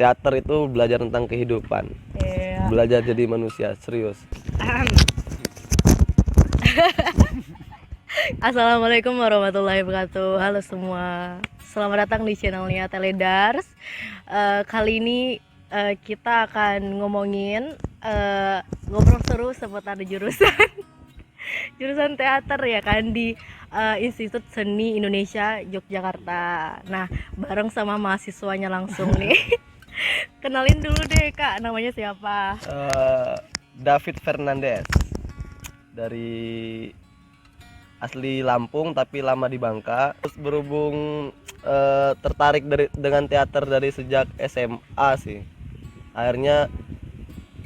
Teater itu belajar tentang kehidupan. Iya. Belajar jadi manusia, serius. Assalamualaikum warahmatullahi wabarakatuh. Halo semua, selamat datang di channelnya Teledars. Kali ini kita akan ngomongin ngobrol seru seputar jurusan jurusan teater ya kan di Institut Seni Indonesia Yogyakarta. Nah, bareng sama mahasiswanya langsung nih. Kenalin dulu deh Kak, namanya siapa? David Fernandez, dari asli Lampung tapi lama di Bangka. Terus berhubung tertarik dengan teater dari sejak SMA sih, akhirnya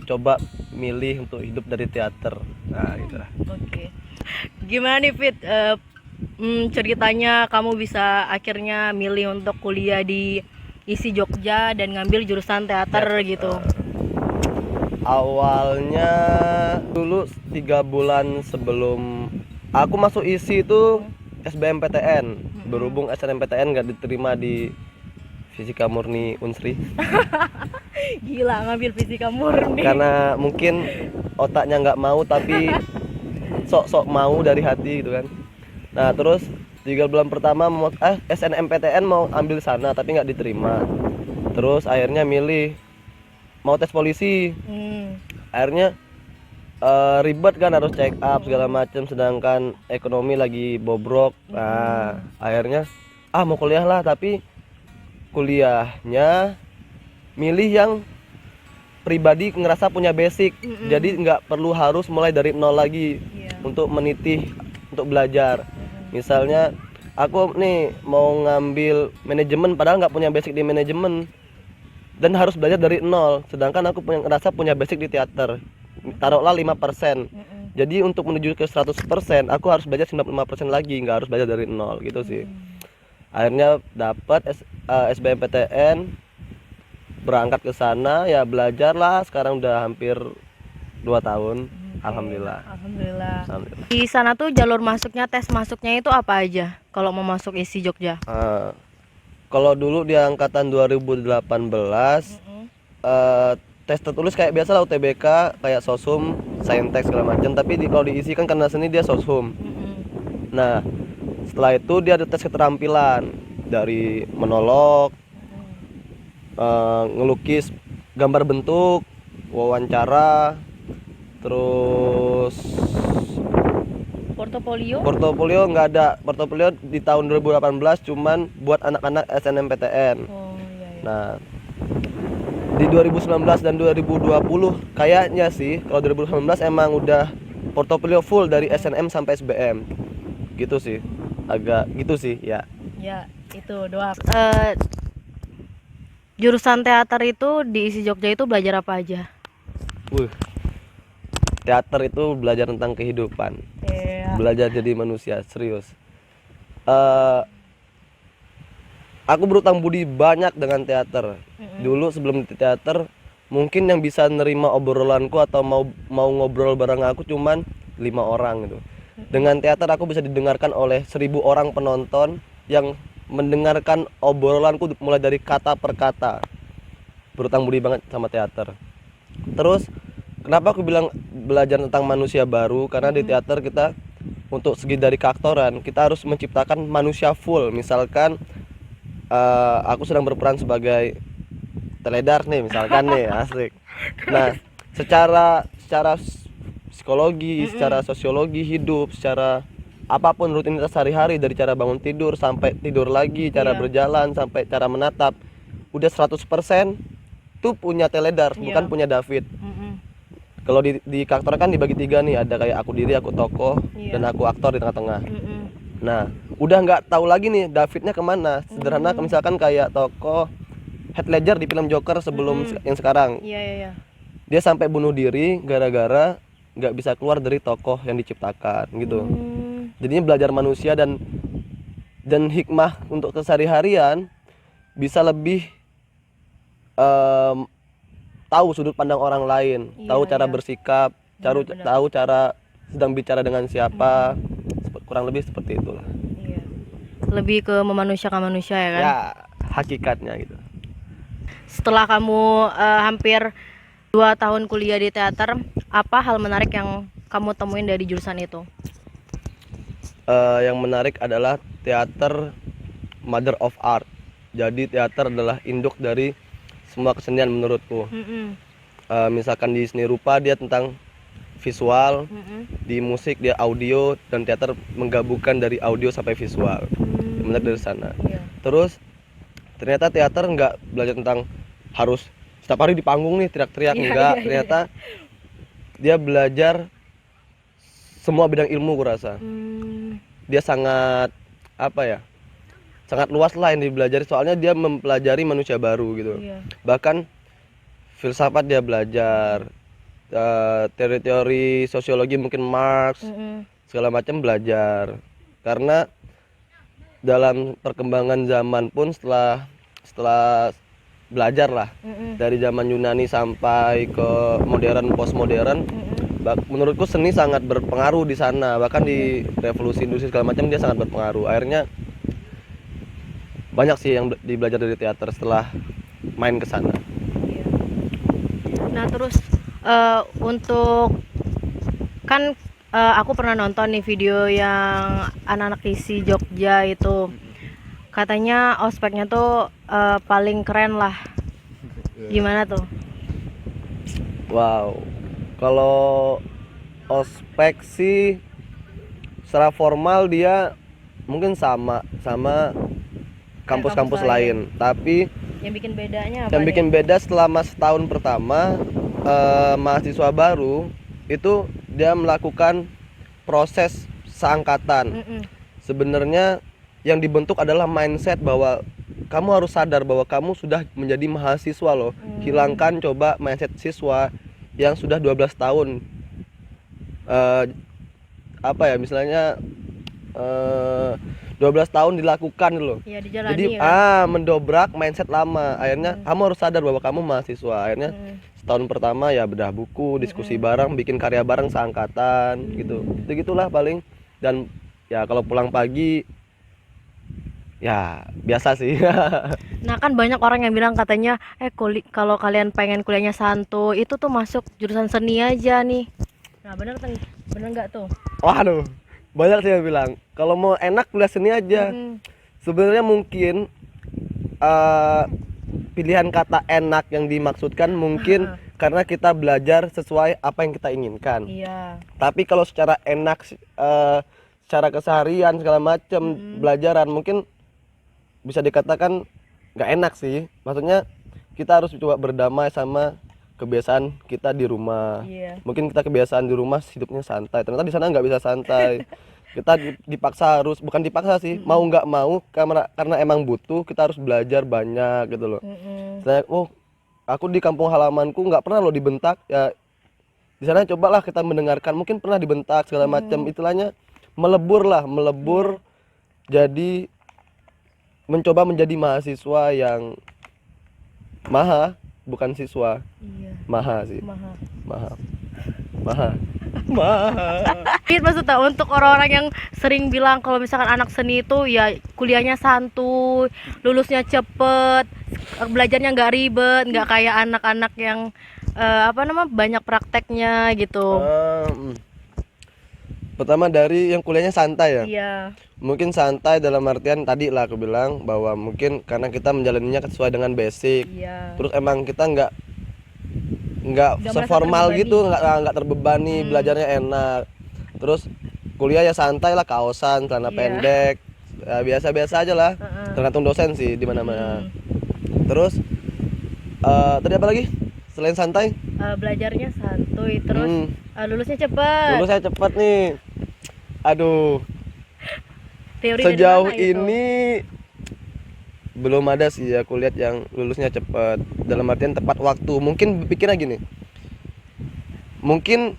coba milih untuk hidup dari teater. Nah gitulah. Oke. Gimana nih Fit? Ceritanya kamu bisa akhirnya milih untuk kuliah di ISI Jogja dan ngambil jurusan teater gitu. Awalnya dulu 3 bulan sebelum aku masuk ISI itu SBMPTN. Berhubung SNMPTN nggak diterima di Fisika Murni Unsri. Gila, ngambil fisika murni. Karena mungkin otaknya nggak mau tapi sok-sok mau dari hati gitu kan. Nah terus 3 bulan pertama SNMPTN mau ambil sana tapi nggak diterima. Terus akhirnya milih mau tes polisi. Akhirnya ribet kan, harus check up segala macam, sedangkan ekonomi lagi bobrok. Nah akhirnya mau kuliah lah, tapi kuliahnya milih yang pribadi ngerasa punya basic. Jadi nggak perlu harus mulai dari nol lagi untuk meniti, untuk belajar. Misalnya aku nih mau ngambil manajemen padahal nggak punya basic di manajemen dan harus belajar dari nol, sedangkan aku ngerasa punya basic di teater, taruhlah 5%. Jadi untuk menuju ke 100% aku harus belajar 95% lagi, nggak harus belajar dari nol gitu sih. Akhirnya dapat SBMPTN, berangkat ke sana ya, belajar lah. Sekarang udah hampir 2 tahun. Alhamdulillah. Di sana tuh jalur masuknya, tes masuknya itu apa aja kalau mau masuk ISI Jogja? Kalau dulu di angkatan 2018 tes tertulis kayak biasa lah, UTBK, kayak Sosum, Saintek segala macam. Tapi kalau di ISI kan karena seni dia Sosum. Nah setelah itu dia ada tes keterampilan, dari menolok, ngelukis, gambar bentuk, wawancara, terus portofolio nggak ada. Portofolio di tahun 2018 cuman buat anak-anak SNMPTN. Nah di 2019 dan 2020 kayaknya sih, kalau 2019 emang udah portofolio full dari SNM sampai SBM gitu sih, agak gitu sih ya. Ya itu doang. Jurusan teater itu di ISI Jogja itu belajar apa aja? Teater itu belajar tentang kehidupan. Belajar jadi manusia, serius. Aku berutang budi banyak dengan teater. Dulu sebelum di teater, mungkin yang bisa nerima obrolanku atau mau ngobrol bareng aku cuman 5 orang gitu. Dengan teater aku bisa didengarkan oleh 1000 orang penonton yang mendengarkan obrolanku mulai dari kata per kata. Berutang budi banget sama teater. Terus kenapa aku bilang belajar tentang manusia baru? Karena di teater kita untuk segi dari keaktoran kita harus menciptakan manusia full. Misalkan aku sedang berperan sebagai teledar nih misalkan nih, asik. Nah secara psikologi, secara sosiologi hidup, secara apapun rutinitas sehari-hari, dari cara bangun tidur sampai tidur lagi, cara berjalan sampai cara menatap, udah 100% tuh punya teledar, bukan punya David. Kalau di karakter kan dibagi 3 nih, ada kayak aku diri, aku tokoh, dan aku aktor di tengah-tengah. Nah udah nggak tahu lagi nih Davidnya kemana. Sederhana misalkan kayak tokoh Heath Ledger di film Joker sebelum yang sekarang. Dia sampai bunuh diri gara-gara nggak bisa keluar dari tokoh yang diciptakan gitu. Jadinya belajar manusia dan hikmah untuk keseharian, bisa lebih tahu sudut pandang orang lain, tahu cara bersikap, tahu cara sedang bicara dengan siapa, kurang lebih seperti itulah. Lebih ke memanusiakan manusia ya kan? Ya, hakikatnya gitu. setelah kamu hampir 2 tahun kuliah di teater, apa hal menarik yang kamu temuin dari jurusan itu? Yang menarik adalah teater mother of art. Jadi teater adalah induk dari semua kesenian menurutku. Mm-mm. Misalkan di seni rupa dia tentang visual, Mm-mm. di musik dia audio, dan teater menggabungkan dari audio sampai visual. Yang menarik dari sana. Iya. Terus ternyata teater nggak belajar tentang harus setiap hari di panggung nih teriak-teriak, Iya, enggak. iya, iya. Ternyata dia belajar semua bidang ilmu, gue rasa. Dia sangat apa ya, sangat luas lah yang dipelajari, soalnya dia mempelajari manusia baru gitu. Iya. Bahkan filsafat dia belajar, teori-teori sosiologi mungkin Marx, Mm-mm. segala macam belajar. Karena dalam perkembangan zaman pun setelah belajar lah Mm-mm. dari zaman Yunani sampai ke modern, postmodern, Mm-mm. menurutku seni sangat berpengaruh di sana. Bahkan di revolusi industri segala macam dia sangat berpengaruh. Akhirnya banyak sih yang dibelajar dari teater setelah main ke sana. Iya. Nah terus untuk kan aku pernah nonton nih video yang anak-anak isi Jogja itu, katanya ospeknya tuh paling keren lah. Gimana tuh? Wow, kalau ospek sih secara formal dia mungkin sama kampus-kampus kampus lain. lain, tapi Yang bikin bedanya apa yang nih? bikin beda selama setahun pertama, mahasiswa baru itu dia melakukan proses seangkatan. Mm-mm. Sebenarnya yang dibentuk adalah mindset bahwa kamu harus sadar bahwa kamu sudah menjadi mahasiswa loh. Hilangkan coba mindset siswa yang sudah 12 tahun. Apa ya, misalnya 12 tahun dilakukan loh. Ya dijalani Jadi kan? mendobrak mindset lama. Akhirnya kamu harus sadar bahwa kamu mahasiswa. Akhirnya setahun pertama ya bedah buku, diskusi bareng, bikin karya bareng seangkatan gitu. Gitulah paling. Dan ya kalau pulang pagi ya biasa sih. Nah kan banyak orang yang bilang katanya kalau kalian pengen kuliahnya santuy itu tuh masuk jurusan seni aja nih. Nah bener kan? Bener nggak tuh? Waduh, banyak sih yang bilang kalau mau enak kuliah seni aja. Sebenarnya mungkin pilihan kata enak yang dimaksudkan mungkin karena kita belajar sesuai apa yang kita inginkan. Iya. Tapi kalau secara enak, secara keseharian segala macam belajaran mungkin bisa dikatakan nggak enak sih. Maksudnya kita harus coba berdamai sama kebiasaan kita di rumah. Iya. Mungkin kita kebiasaan di rumah hidupnya santai, ternyata di sana nggak bisa santai. Kita dipaksa harus, bukan dipaksa sih, mau nggak mau karena emang butuh, kita harus belajar banyak gitu loh. Saya aku di kampung halamanku nggak pernah loh dibentak ya. Di sana cobalah kita mendengarkan, mungkin pernah dibentak segala macam, istilahnya melebur jadi mencoba menjadi mahasiswa yang bukan siswa. Iya. Maha sih. Maha. Maha. Maksudnya untuk orang-orang yang sering bilang kalau misalkan anak seni itu ya kuliahnya santuy, lulusnya cepet, belajarnya nggak ribet, nggak kayak anak-anak yang banyak prakteknya gitu. Pertama dari yang kuliahnya santai ya. Iya. Mungkin santai dalam artian tadi lah aku bilang bahwa mungkin karena kita menjalaninya sesuai dengan basic. Iya. Terus emang kita nggak Nggak merasa seformal terbebani. gitu, nggak terbebani, belajarnya enak. Terus kuliah ya santai lah, kaosan, celana Iya. pendek, ya, biasa-biasa aja lah. Tergantung dosen sih di mana-mana. Terus tadi apa lagi selain santai? Belajarnya santuy, terus lulusnya cepet. Dulu saya cepat nih. Aduh, Teori dari sejauh mana itu? ini belum ada sih aku lihat yang lulusnya cepat. Dalam artian tepat waktu. Mungkin pikirnya gini. Mungkin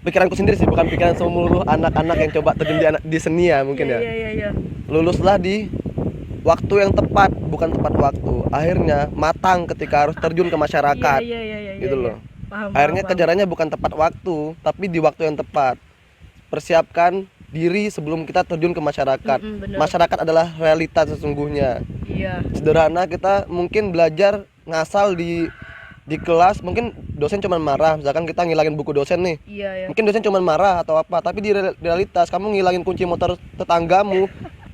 pikiranku sendiri sih, bukan pikiran seluruh anak-anak yang coba terjun di seni ya mungkin ya. Iya. Luluslah di waktu yang tepat, bukan tepat waktu. Akhirnya matang ketika harus terjun ke masyarakat. Iya. Gitu loh. Paham, Akhirnya paham. kejarannya bukan tepat waktu, tapi di waktu yang tepat. Persiapkan diri sebelum kita terjun ke masyarakat. Bener. Masyarakat adalah realitas sesungguhnya. Iya. Sederhana, kita mungkin belajar ngasal di kelas, mungkin dosen cuma marah, misalkan kita ngilangin buku dosen nih, Iya ya. mungkin dosen cuma marah atau apa, tapi di realitas kamu ngilangin kunci motor tetanggamu,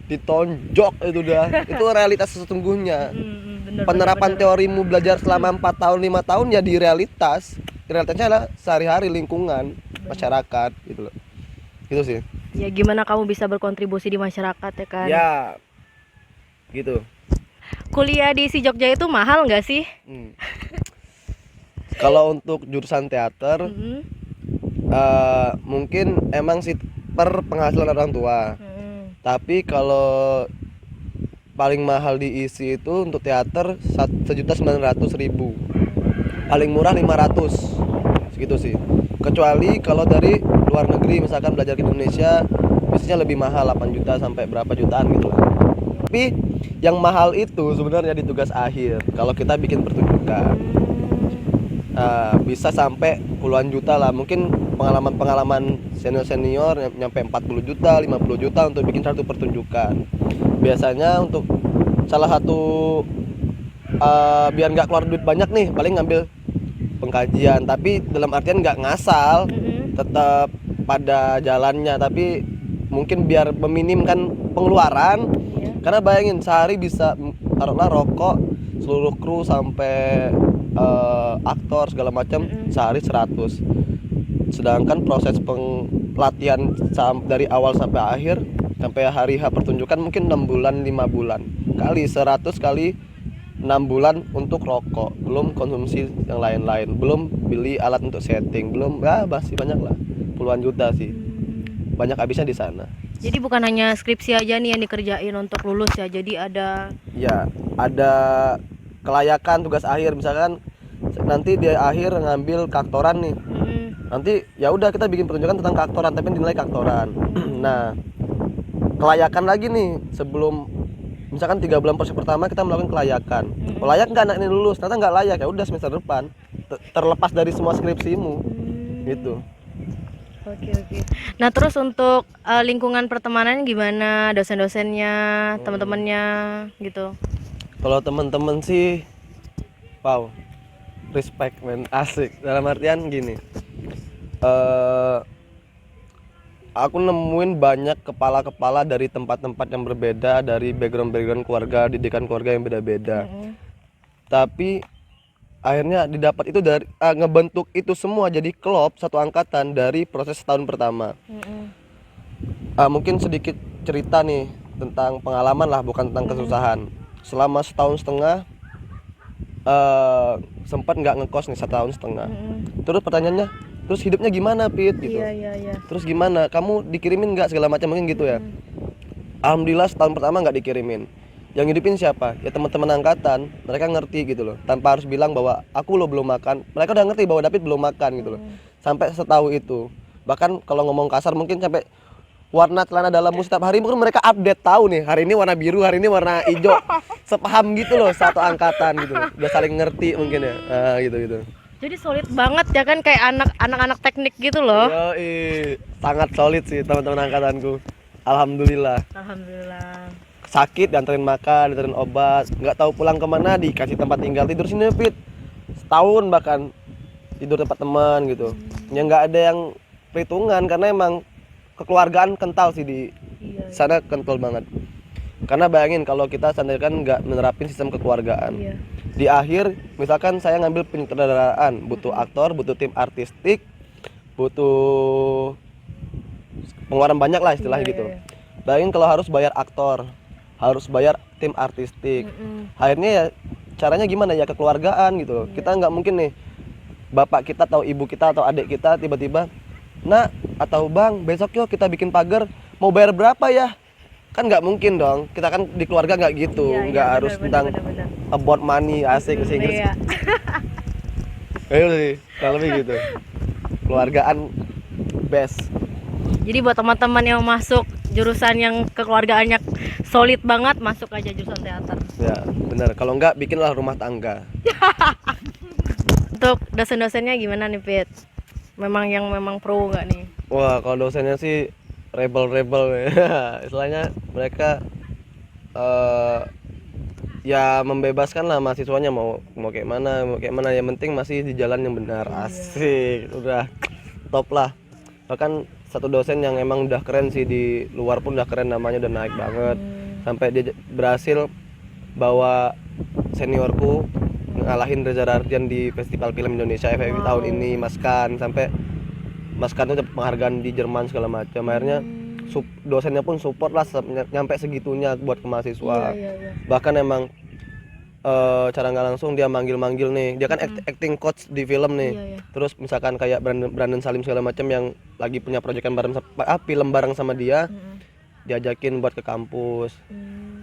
ditonjok itu dah. Itu realitas sesungguhnya. Bener, Penerapan bener. teorimu belajar selama 4 tahun 5 tahun ya di realitasnya adalah sehari-hari lingkungan masyarakat gitu loh. Gitu sih. Ya gimana kamu bisa berkontribusi di masyarakat ya kan? Ya gitu. Kuliah di si Jogja itu mahal nggak sih? Kalau untuk jurusan teater Mm-mm. mungkin emang sih per penghasilan orang tua. Mm-mm. Tapi kalau paling mahal diisi itu untuk teater 1.900.000, paling murah 500, segitu sih. Kecuali kalau dari luar negeri misalkan belajar ke Indonesia biasanya lebih mahal 8 juta sampai berapa jutaan gitu lah. Tapi yang mahal itu sebenarnya di tugas akhir kalau kita bikin pertunjukan. Bisa sampai puluhan juta lah, mungkin pengalaman senior nyampe 40 juta 50 juta untuk bikin satu pertunjukan. Biasanya untuk salah satu biar nggak keluar duit banyak nih paling ngambil pengkajian, tapi dalam artian nggak ngasal, tetap pada jalannya, tapi mungkin biar meminimkan pengeluaran. Karena bayangin sehari bisa taruhlah rokok seluruh kru sampai aktor segala macam sehari 100. Sedangkan proses pelatihan dari awal sampai akhir sampai hari H pertunjukan mungkin 6 bulan 5 bulan, kali 100 kali 6 bulan untuk rokok, belum konsumsi yang lain-lain, belum beli alat untuk setting, belum masih banyak lah, puluhan juta sih, banyak habisnya di sana. Jadi bukan hanya skripsi aja nih yang dikerjain untuk lulus ya, jadi ada kelayakan tugas akhir, misalkan nanti di akhir ngambil keaktoran nih, nanti ya udah kita bikin pertunjukan tentang keaktoran tapi dinilai keaktoran. Nah kelayakan lagi nih, sebelum misalkan 3 bulan proses pertama kita melakukan kelayakan. Layak nggak anak ini lulus, ternyata nggak layak, ya udah semester depan terlepas dari semua skripsimu gitu. Oke. Nah terus untuk lingkungan pertemanan gimana, dosen-dosennya, teman-temannya gitu? Kalau teman-teman sih, wow, respect men, asik. Dalam artian gini, aku nemuin banyak kepala-kepala dari tempat-tempat yang berbeda, dari background keluarga, didikan keluarga yang beda-beda. Tapi akhirnya didapat itu dari ngebentuk itu semua jadi klub satu angkatan dari proses setahun pertama. Mungkin sedikit cerita nih tentang pengalaman lah, bukan tentang kesusahan. Selama setahun setengah sempat nggak ngekos nih 1,5 tahun. Terus pertanyaannya, terus hidupnya gimana Pit gitu? Iya. Terus gimana? Kamu dikirimin nggak segala macam, mungkin gitu ya. Alhamdulillah setahun pertama nggak dikirimin. Yang hidupin siapa? Ya teman-teman angkatan. Mereka ngerti gitu loh, tanpa harus bilang bahwa aku lo belum makan. Mereka udah ngerti bahwa David belum makan gitu loh. Sampai setahu itu. Bahkan kalau ngomong kasar mungkin sampai warna celana dalammu setiap hari mungkin mereka update, tahu nih hari ini warna biru, hari ini warna hijau. Sepaham gitu loh, satu angkatan gitu loh. Udah saling ngerti mungkin ya. Gitu. Jadi solid banget ya kan, kayak anak-anak teknik gitu loh. Yoi, sangat solid sih teman-teman angkatanku. Alhamdulillah. Sakit dianterin makan, dianterin obat, nggak tahu pulang kemana dikasih tempat tinggal, tidur sini Fit. Setahun bahkan tidur tempat teman gitu. Ya nggak ada yang perhitungan karena emang kekeluargaan kental sih di sana, kental banget. Karena bayangin kalau kita sendiri kan nggak menerapin sistem kekeluargaan. Di akhir misalkan saya ngambil penyutradaraan, butuh aktor, butuh tim artistik, butuh pengeluaran banyak lah istilahnya gitu. Bayangin kalau harus bayar aktor, harus bayar tim artistik. Akhirnya ya caranya gimana ya, kekeluargaan gitu loh. Kita nggak mungkin nih bapak kita atau ibu kita atau adik kita tiba-tiba, "Nak atau Bang, besok yuk kita bikin pagar, mau bayar berapa ya?" Kan nggak mungkin dong. Kita kan di keluarga nggak gitu, nggak harus tentang about money, asik bahasa Inggris. Ayo sih, kalau lebih gitu. Keluargaan best. Jadi buat teman-teman yang masuk jurusan yang kekeluargaannya solid banget, masuk aja jurusan teater. Ya, benar. Kalau enggak bikinlah rumah tangga. Untuk dosen-dosennya gimana nih, Pit? Memang pro nggak nih? Wah, kalau dosennya sih rebel ya. Istilahnya mereka ya membebaskan lah mahasiswanya mau kayak mana yang penting masih di jalan yang benar. Asik, udah top lah. Bahkan satu dosen yang emang udah keren sih, di luar pun udah keren, namanya udah naik banget, sampai dia berhasil bawa seniorku ngalahin Reza Rahardian di Festival Film Indonesia FFI tahun ini, Mas Kan. Sampai Mas Kan tuh dapat penghargaan di Jerman segala macam. Akhirnya dosennya pun support lah nyampe segitunya buat ke mahasiswa. Bahkan emang cara nggak langsung dia manggil-manggil nih, dia kan acting coach di film nih. Terus misalkan kayak Brandon Salim segala macam yang lagi punya proyekan bareng film bareng sama dia, diajakin buat ke kampus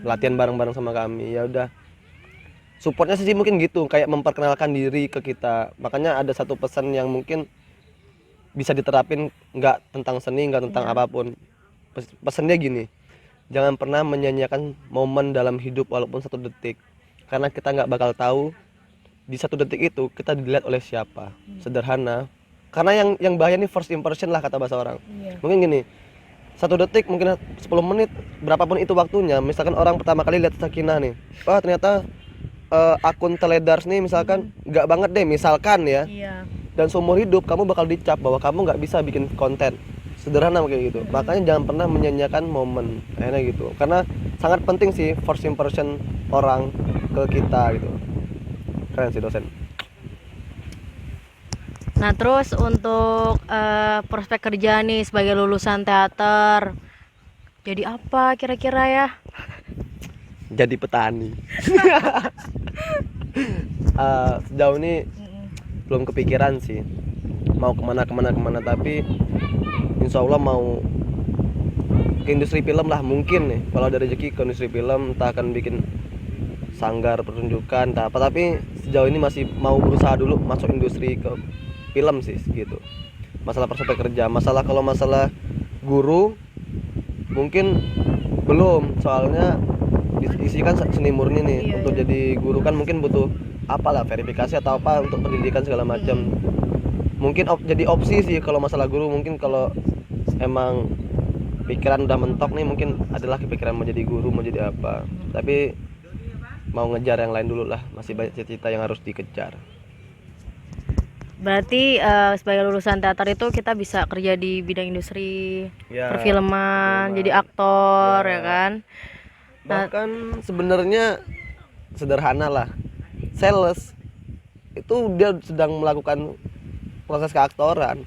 latihan bareng-bareng sama kami. Ya udah, supportnya sih mungkin gitu, kayak memperkenalkan diri ke kita. Makanya ada satu pesan yang mungkin bisa diterapin, nggak tentang seni, nggak tentang apapun. Pesannya gini, jangan pernah menyanyiakan momen dalam hidup walaupun 1 detik, karena kita nggak bakal tahu di 1 detik itu kita dilihat oleh siapa. Sederhana, karena yang bahaya nih first impression lah kata bahasa orang. Mungkin gini, 1 detik mungkin 10 menit berapapun itu waktunya. Misalkan orang pertama kali lihat Sakinah nih, wah ternyata akun Teledars nih misalkan nggak banget deh misalkan ya, dan seumur hidup kamu bakal dicap bahwa kamu nggak bisa bikin konten. Sederhana kayak gitu. Makanya jangan pernah menyanyiakan momen akhirnya gitu, karena sangat penting sih first impression orang ke kita gitu. Keren sih dosen. Nah terus untuk prospek kerja nih sebagai lulusan teater, jadi apa kira-kira ya? Jadi petani. Sejauh ini belum kepikiran sih mau kemana, tapi insya Allah mau ke industri film lah mungkin nih. Kalau ada rezeki ke industri film, entah akan bikin sanggar pertunjukan entah apa, tapi sejauh ini masih mau berusaha dulu masuk industri ke film sih gitu. Masalah prospek kerja, kalau masalah guru mungkin belum, soalnya isi kan seni murni nih. Untuk jadi guru kan mungkin butuh apalah verifikasi atau apa untuk pendidikan segala macam. Mungkin jadi opsi sih kalau masalah guru. Mungkin kalau emang pikiran udah mentok nih, mungkin adalah kepikiran mau jadi guru, mau jadi apa, tapi mau ngejar yang lain dulu lah, masih banyak cita-cita yang harus dikejar. Berarti sebagai lulusan teater itu kita bisa kerja di bidang industri perfilman, jadi aktor ya kan. Bahkan sebenarnya sederhana lah, sales itu dia sedang melakukan proses keaktoran.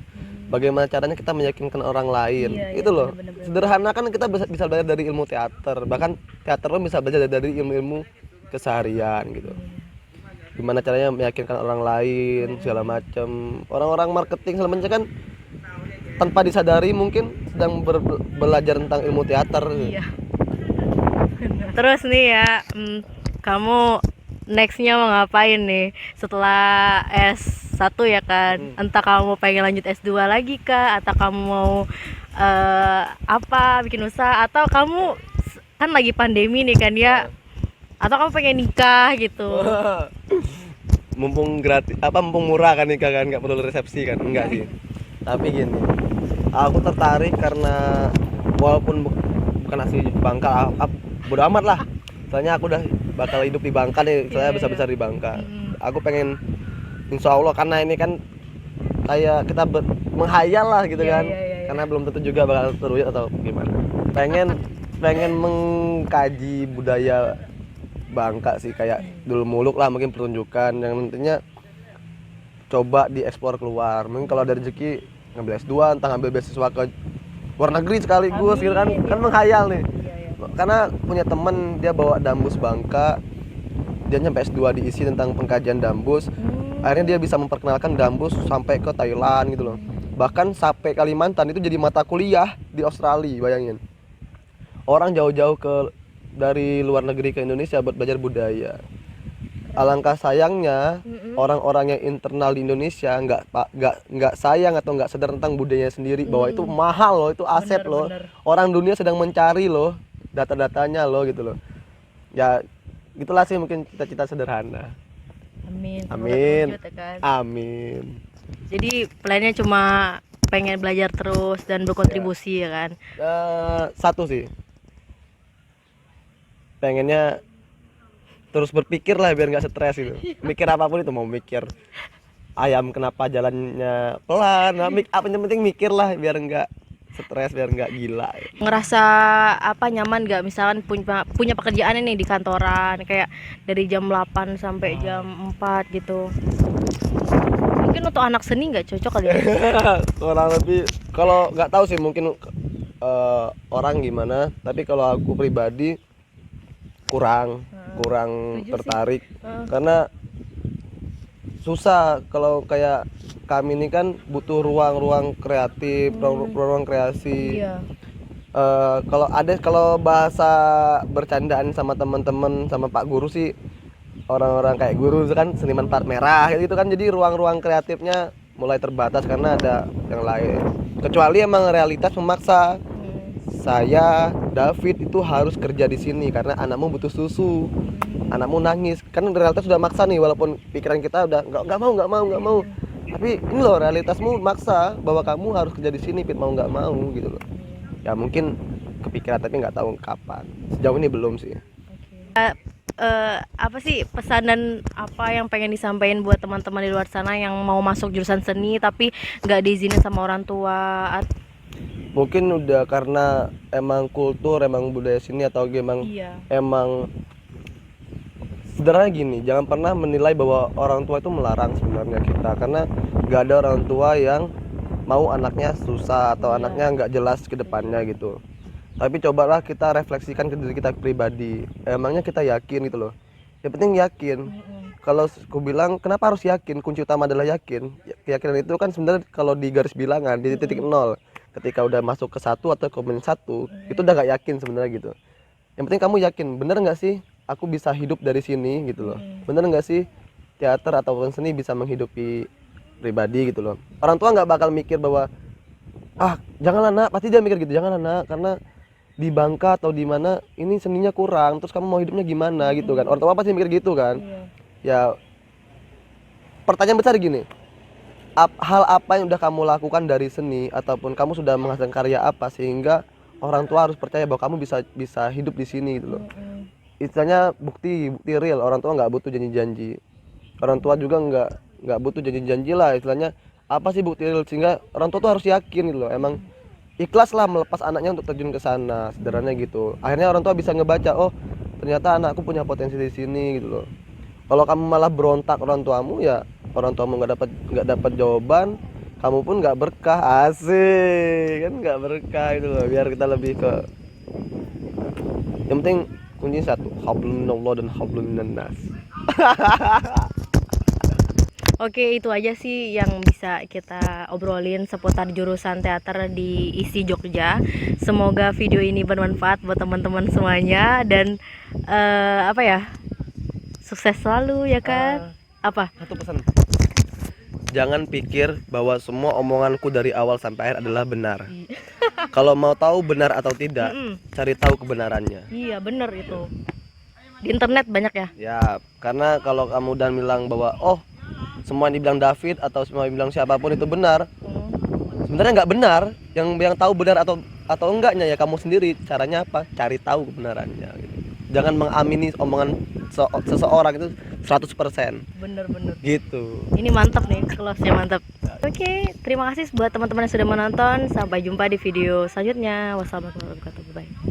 Bagaimana caranya kita meyakinkan orang lain, itu loh. Bener. Sederhana kan, kita bisa belajar dari ilmu teater, bahkan teater pun bisa belajar dari ilmu keseharian gitu. Gimana caranya meyakinkan orang lain segala macam. Orang-orang marketing segala macam kan tanpa disadari mungkin sedang belajar tentang ilmu teater. Terus nih ya, kamu nextnya mau ngapain nih setelah S1 ya kan? Entah kamu pengen lanjut S2 lagi kah, atau kamu mau bikin usaha, atau kamu kan lagi pandemi nih kan ya, atau kamu pengen nikah gitu. Mumpung gratis, mumpung murah kan nikah kan, nggak perlu resepsi kan, enggak sih. Tapi gini, aku tertarik karena walaupun bukan asli Bangka, bodo amat lah. Soalnya aku udah bakal hidup di Bangka nih, saya besar-besar di Bangka. Aku pengen, insya Allah, karena ini kan kayak kita menghayal lah gitu kan. Karena belum tentu juga bakal terwujud atau gimana. Pengen mengkaji budaya Bangka sih, kayak dulu muluk lah, mungkin pertunjukan yang nantinya coba dieksplor keluar. Mungkin kalau ada rezeki ngambil S2, entah ngambil beasiswa ke luar negeri sekaligus gitu kan menghayal nih. Karena punya temen, dia bawa Dambus Bangka, dia nyampe S2 diisi tentang pengkajian Dambus. Akhirnya dia bisa memperkenalkan Dambus sampai ke Thailand gitu loh. Bahkan sampai Kalimantan itu jadi mata kuliah di Australia, bayangin. Orang jauh-jauh dari luar negeri ke Indonesia buat belajar budaya. Alangkah sayangnya orang-orang yang internal di Indonesia nggak sayang atau nggak sadar tentang budayanya sendiri, bahwa itu mahal loh, itu aset loh. Orang dunia sedang mencari loh data-datanya loh gitu loh. Ya gitulah sih mungkin cita-cita sederhana. Amin. Amin. Jadi plannya cuma pengen belajar terus dan berkontribusi ya kan. Satu sih, pengennya terus berpikir lah biar nggak stres gitu. Mikir apapun itu, mau mikir ayam kenapa jalannya pelan, nah, apa yang penting mikir lah biar nggak stres, biar nggak gila. Ngerasa apa nyaman gak misalkan punya pekerjaan ini di kantoran kayak dari jam 8 sampai jam 4 gitu. Mungkin untuk anak seni nggak cocok kali ya. Kurang lebih, kalau nggak tahu sih mungkin orang gimana, tapi kalau aku pribadi kurang Setuju sih. tertarik karena susah. Kalau kayak kami ini kan butuh ruang-ruang kreatif, ruang kreasi. Iya. Kalau bahasa bercandaan sama teman-teman sama Pak Guru sih, orang-orang kayak guru itu kan seniman plat merah gitu kan, jadi ruang-ruang kreatifnya mulai terbatas karena ada yang lain. Kecuali emang realitas memaksa saya, David itu harus kerja di sini karena anakmu butuh susu, anakmu nangis, kan realitas sudah maksa nih, walaupun pikiran kita udah nggak mau, tapi ini loh realitasmu maksa bahwa kamu harus kerja di sini, Pit, mau nggak mau gitu loh. Ya mungkin kepikiran tapi nggak tahu kapan. Sejauh ini belum sih. Apa sih pesan dan apa yang pengen disampaikan buat teman-teman di luar sana yang mau masuk jurusan seni tapi nggak diizinin sama orang tua? Mungkin udah karena emang kultur, emang budaya sini, atau emang sederhana gini, jangan pernah menilai bahwa orang tua itu melarang sebenarnya kita, karena nggak ada orang tua yang mau anaknya susah atau anaknya nggak jelas ke depannya gitu. Tapi cobalah kita refleksikan ke diri kita pribadi, emangnya kita yakin gitu loh. Yang penting yakin. Kalau aku bilang kenapa harus yakin, kunci utama adalah yakin. Keyakinan itu kan sebenarnya kalau di garis bilangan di titik nol, ketika udah masuk ke 1 atau ke -1 itu udah nggak yakin sebenarnya gitu. Yang penting kamu yakin, bener nggak sih aku bisa hidup dari sini gitu loh. Bener nggak sih teater ataupun seni bisa menghidupi pribadi gitu loh. Orang tua nggak bakal mikir bahwa janganlah nak, pasti dia mikir gitu, janganlah nak, karena di Bangka atau di mana ini seninya kurang, terus kamu mau hidupnya gimana gitu kan. Orang tua pasti mikir gitu kan. Ya pertanyaan besar gini, hal apa yang udah kamu lakukan dari seni ataupun kamu sudah menghasilkan karya apa sehingga orang tua harus percaya bahwa kamu bisa hidup di sini gitu loh. Istilahnya bukti real. Orang tua nggak butuh janji-janji, orang tua juga nggak butuh janji-janji lah istilahnya. Apa sih bukti real, sehingga orang tua tuh harus yakin gitu loh, emang ikhlas lah melepas anaknya untuk terjun ke sana, sederhananya gitu. Akhirnya orang tua bisa ngebaca, oh ternyata anakku punya potensi di sini gitu loh. Kalau kamu malah berontak orang tuamu, ya orang tuamu nggak dapat jawaban, kamu pun nggak berkah. Asik kan, nggak berkah itu loh. Biar kita lebih ke, yang penting kunci satu, hablum minallah dan hablum minannas. Oke, itu aja sih yang bisa kita obrolin seputar jurusan teater di ISI Jogja. Semoga video ini bermanfaat buat teman-teman semuanya dan sukses selalu ya kan. Satu pesan, jangan pikir bahwa semua omonganku dari awal sampai akhir adalah benar. Kalau mau tahu benar atau tidak, cari tahu kebenarannya. Iya bener itu, di internet banyak ya. Ya, karena kalau kamu udah bilang bahwa semua yang dibilang David atau semua yang bilang siapapun itu benar, sebenarnya nggak benar. Yang tahu benar atau enggaknya ya kamu sendiri. Caranya apa? Cari tahu kebenarannya gitu. Jangan mengamini omongan seseorang itu 100%. Bener Gitu. ini mantap nih, close-nya mantap. Oke, terima kasih buat teman-teman yang sudah menonton. Sampai jumpa di video selanjutnya. Wassalamualaikum warahmatullahi wabarakatuh. Bye.